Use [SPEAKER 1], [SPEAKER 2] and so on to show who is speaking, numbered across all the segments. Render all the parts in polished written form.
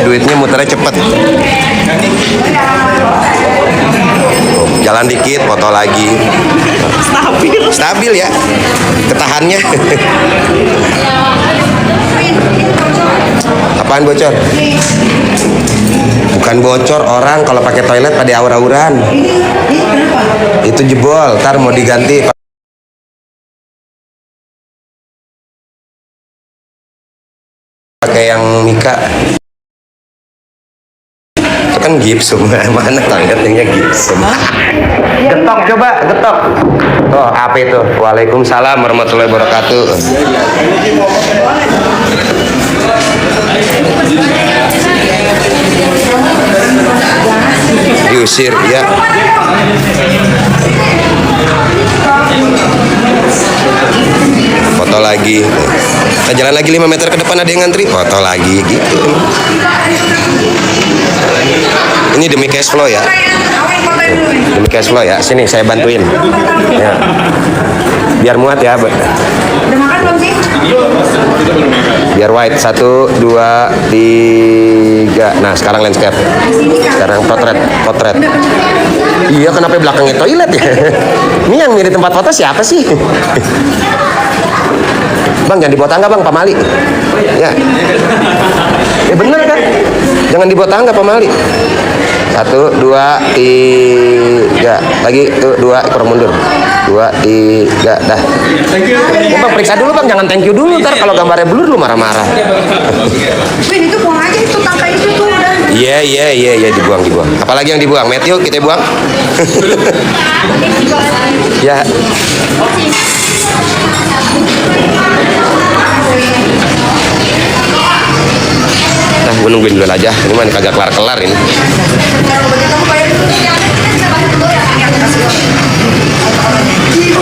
[SPEAKER 1] Duitnya muternya cepet. Jalan dikit, foto lagi. Stabil ya, ketahannya. Apaan bocor? Bukan bocor, orang kalau pakai toilet pada aur-auran. Itu jebol, ntar mau diganti. Pakai yang Mika. Itu kan gipsum. Mana toiletnya gipsum? Getok coba, getok. Oh, apa itu? Waalaikumsalam warahmatullahi wabarakatuh. Diusir ya. Foto lagi. Kita jalan lagi 5 meter ke depan, ada yang ngantri, foto lagi gitu. Ini demi cash flow ya. Demi cash flow ya. Sini saya bantuin. Ya. Biar muat ya.
[SPEAKER 2] Udah makan belum sih?
[SPEAKER 1] Biar white. 1, 2, 3. Nah sekarang landscape. Sekarang potret. Iya, kenapa belakangnya toilet ya? Ini yang mirip tempat foto siapa sih? Bang, jangan dibawa tangga bang, Pak Mali. Ya. Bener kan? Jangan dibawa tangga Pak Mali. 1, 2, 3. Lagi tuh 2, kurang mundur. 2, 3, dah. Bang periksa dulu bang, jangan thank you dulu. Ntar kalau gambarnya blur lu marah-marah.
[SPEAKER 2] Wih, itu buang aja itu tangkai itu tuh udah.
[SPEAKER 1] Iya, dibuang. Apalagi yang dibuang? Matthew, kita buang. Ya. Nah, gue nungguin dulu aja. Ini mah kagak kelar-kelar ini.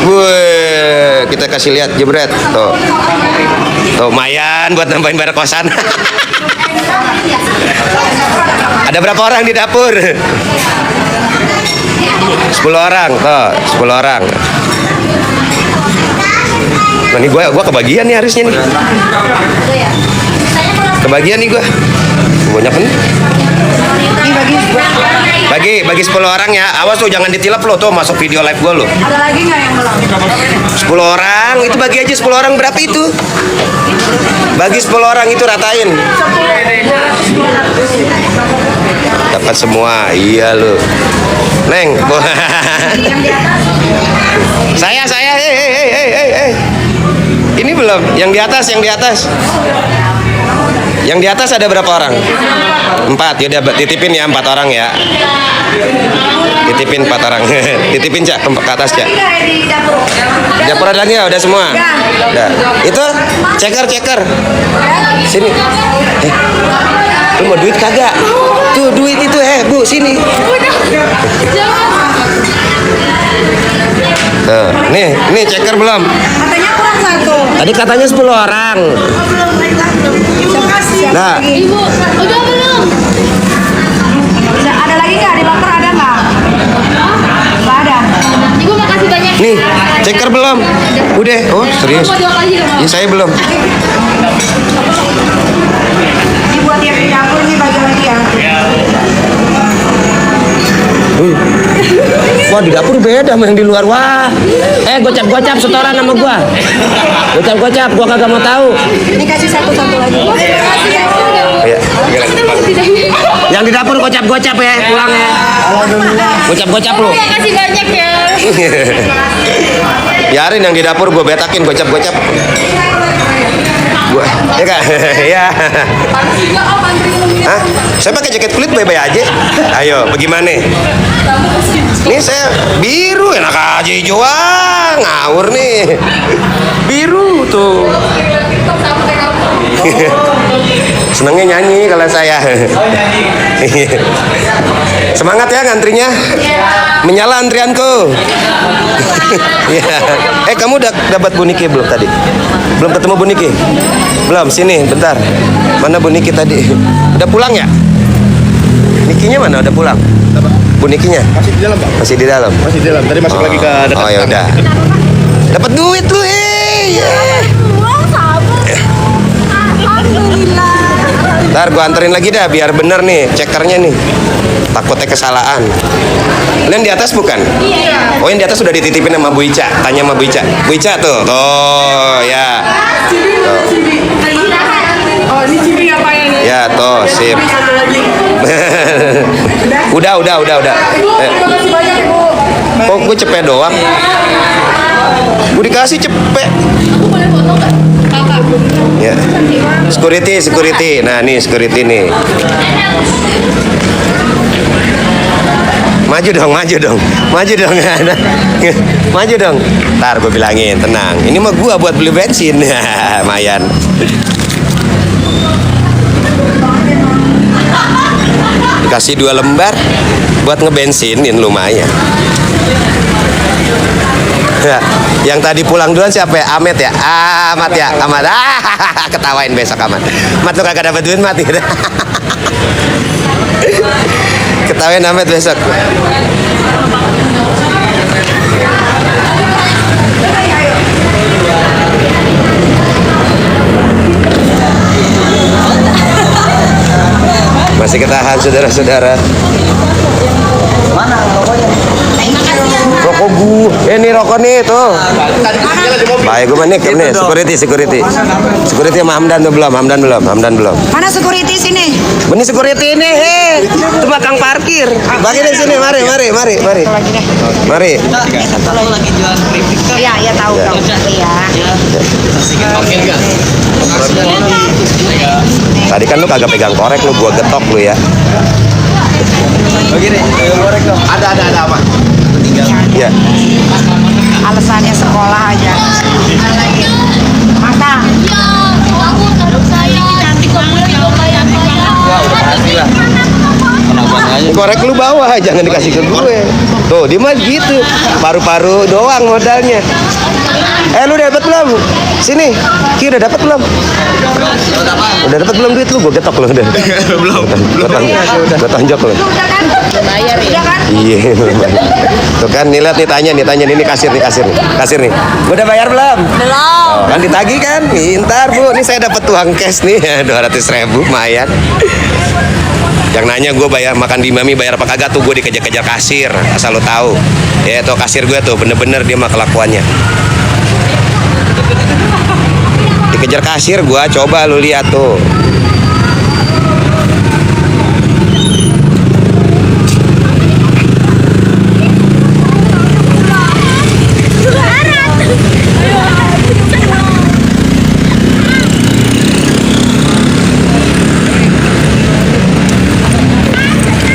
[SPEAKER 1] Wih, kita kasih lihat jebret. Tuh, lumayan buat nambahin bayar kosan. Ada berapa orang di dapur? 10 orang, tuh, 10 orang. Nah, ini gua kebagian nih harusnya nih. Kebagian nih gua. Banyak nih. Bagi 10 orang ya. Awas tuh jangan ditilap lo tuh masuk video live gua lo.
[SPEAKER 2] Ada lagi nggak yang belum?
[SPEAKER 1] 10 orang, itu bagi aja 10 orang berapa itu? Bagi 10 orang itu ratain. Dapat semua, iya lo. Neng, saya, hei. Ini belum, yang di atas. Yang di atas ada berapa orang? 4, yaudah titipin ya 4 orang ya. Titipin 4 orang. Titipin Cak, ke atas Cak. Di dapur ada lagi ya, udah semua. Udah. Itu ceker. Sini. Lu mau duit kagak? Tuh duit itu Bu, sini. Tuh, nih ceker belum?
[SPEAKER 2] Katanya kurang 1.
[SPEAKER 1] Tadi katanya 10 orang. Nah,
[SPEAKER 3] Ibu, udah belum?
[SPEAKER 2] Ada lagi nggak di loker, ada nggak? Nggak ada.
[SPEAKER 3] Ibu makasih banyak.
[SPEAKER 1] nih ceker belum? Udah. Oh serius?
[SPEAKER 3] Mau 2 kali dong.
[SPEAKER 1] Ya saya belum.
[SPEAKER 2] Ini buat yang di dapur nih bagi lagi ya.
[SPEAKER 1] Wah di dapur beda sama yang di luar. Wah. Gocap setoran sama gua. Gocap, gua kagak mau tahu.
[SPEAKER 2] Ini kasih satu lagi.
[SPEAKER 3] Makasih ya.
[SPEAKER 1] Iya. Yang di dapur gocap ya, pulang ya. Gocap lu.
[SPEAKER 3] Makasih banyak ya.
[SPEAKER 1] Biarin yang di dapur gua betakin gocap. Gua, ya kan? Ya. Hah? Saya pakai jaket kulit baik-baik aja. Ayo, bagaimana? Ini saya biru, enak aja hijau, ngawur nih. Biru tuh. Senengnya nyanyi kalau saya. Semangat ya ngantrinya. Menyala antrianku. Ya. Kamu udah dapat Bu Niki belum tadi? Belum ketemu Bu Niki? Belum, sini bentar. Mana Bu Niki tadi? Udah pulang ya? Nikinya mana? Udah pulang? Bu Nikinya?
[SPEAKER 4] Masih di dalam, Pak.
[SPEAKER 1] Masih di dalam?
[SPEAKER 4] Masih di dalam. Tadi masuk lagi ke dekat.
[SPEAKER 1] Oh ya udah. Dapat duit lu,
[SPEAKER 2] Alhamdulillah.
[SPEAKER 1] Ntar gua anterin lagi dah biar bener nih cekernya nih. Takutnya kesalahan. Kalian di atas bukan?
[SPEAKER 3] Iya.
[SPEAKER 1] Oh yang di atas sudah dititipin sama Bu Ica. Tanya sama Bu Ica. Bu Ica tuh. Tuh ya.
[SPEAKER 2] Oh, ini cibi apa ya nih?
[SPEAKER 1] Ya tuh sip.
[SPEAKER 2] Satu lagi.
[SPEAKER 1] Udah.
[SPEAKER 2] Ibu, terima kasih banyak Ibu.
[SPEAKER 1] Kok gue cepet doang? Gue dikasih cepet.
[SPEAKER 3] Aku boleh foto nggak? Kakak.
[SPEAKER 1] Ya. Security. Nah nih security nih. Maju dong. Maju dong. Ntar gue bilangin, tenang. Ini mah gua buat beli bensin. Mayan. Dikasih 2 lembar buat ngebensinin lumayan. Ya, yang tadi pulang duluan siapa ya? Amet ya? Amat ya? Amat. Ketawain besok Amat. Amat lu kagak dapat duit mati. Ketawain Amet besok. Masih ketahan saudara-saudara. Rokok gue, ini rokok nih tuh. Baik gue manik nih, security sama Hamdan tuh belum.
[SPEAKER 2] Mana security sini?
[SPEAKER 1] Benih security ini, itu belakang parkir. Bagi di sini, mari.
[SPEAKER 2] Iya, tahu. Iya.
[SPEAKER 1] Tadi kan lu kagak pegang korek lu, gua getok lu ya.
[SPEAKER 4] Begini, korek dong. Ada apa?
[SPEAKER 1] Ya.
[SPEAKER 2] Alasannya sekolah aja. Masa?
[SPEAKER 3] Ya, aku taruh saya. Cantik kok video kayak
[SPEAKER 4] Udah pasti lah. Kenapa aja?
[SPEAKER 1] Korek lu bawa, jangan dikasih ke gue. Tuh, dia mah gitu. Paru-paru doang modalnya. Lu dapat belum? Sini. Ki udah dapat belum? Udah dapat belum duit lu? Gue getok lu udah.
[SPEAKER 4] Belum.
[SPEAKER 1] Gue tonjok lu.
[SPEAKER 3] bayar ya.
[SPEAKER 1] Iya. Tuh kan nih lihat nih tanya ini kasir nih. Kasir nih. Udah bayar belum?
[SPEAKER 3] Belum.
[SPEAKER 1] Kan ditagih kan? Ntar Bu, nih saya dapat uang cash nih 200.000 lumayan. Yang nanya gue bayar makan di Mami bayar apa kagak tuh, gue dikejar-kejar kasir, asal lo tahu. Ya tuh kasir gue tuh bener-bener dia mah kelakuannya. Dikejar kasir gue, coba lu lihat tuh.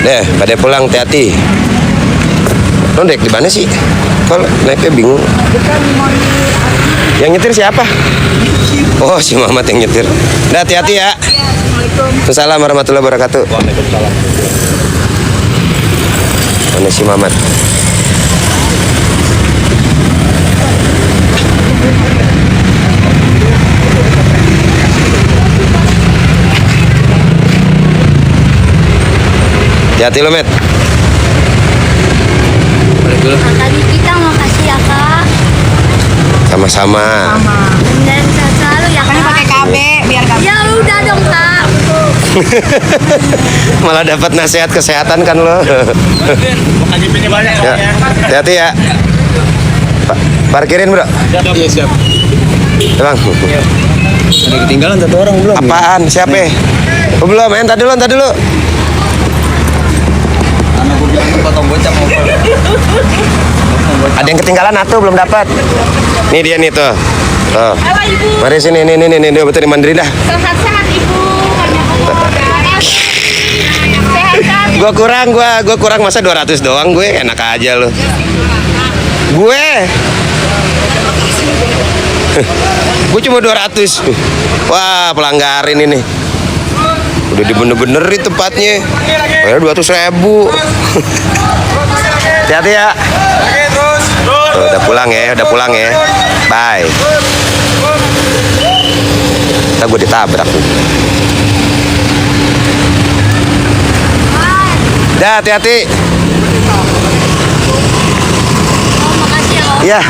[SPEAKER 1] Deh, pada pulang hati-hati. Lo naik di mana sih? Kok naiknya bingung? Yang nyetir siapa? Oh, si Muhammad yang nyetir. Dah, hati-hati ya. Assalamualaikum warahmatullahi wabarakatuh.
[SPEAKER 4] Waalaikumsalam.
[SPEAKER 1] Mana si Muhammad? Hati-hati lo, Met.
[SPEAKER 3] Tadi kita makasih ya kak.
[SPEAKER 1] Sama-sama.
[SPEAKER 3] Dan sehat selalu ya
[SPEAKER 2] Makanya
[SPEAKER 3] kak.
[SPEAKER 2] pakai KB biar KB.
[SPEAKER 3] Ya udah dong kak.
[SPEAKER 1] Malah dapat nasihat kesehatan kan lo.
[SPEAKER 4] KJP-nya banyak
[SPEAKER 1] Ya, hati-hati ya. Parkirin, Bro.
[SPEAKER 4] Iya, siap.
[SPEAKER 1] Bang.
[SPEAKER 4] Ada ketinggalan satu orang belum?
[SPEAKER 1] Apaan? Siapa? Oh, belum, entar dulu.
[SPEAKER 4] Anak gue bilang potong bocah mau.
[SPEAKER 1] Ada yang ketinggalan atau belum dapat? Nih dia nih tuh. Tuh.
[SPEAKER 3] Halo ibu.
[SPEAKER 1] Mari sini, nih, betul dimandirin dah.
[SPEAKER 3] Sehat-sehat ibu. Banyak umur. Sehat-sehat.
[SPEAKER 1] Gua kurang masa 200 doang gue, enak aja lo. Gue cuma 200. Wah, pelanggarin ini. Udah dibener-benerin tempatnya. Bayar 200.000. Hati-hati ya. Tuh, udah pulang ya. Bye. Ntar gue ditabrak nih. Dah, hati-hati.
[SPEAKER 3] Makasih ya kak.
[SPEAKER 1] Iya.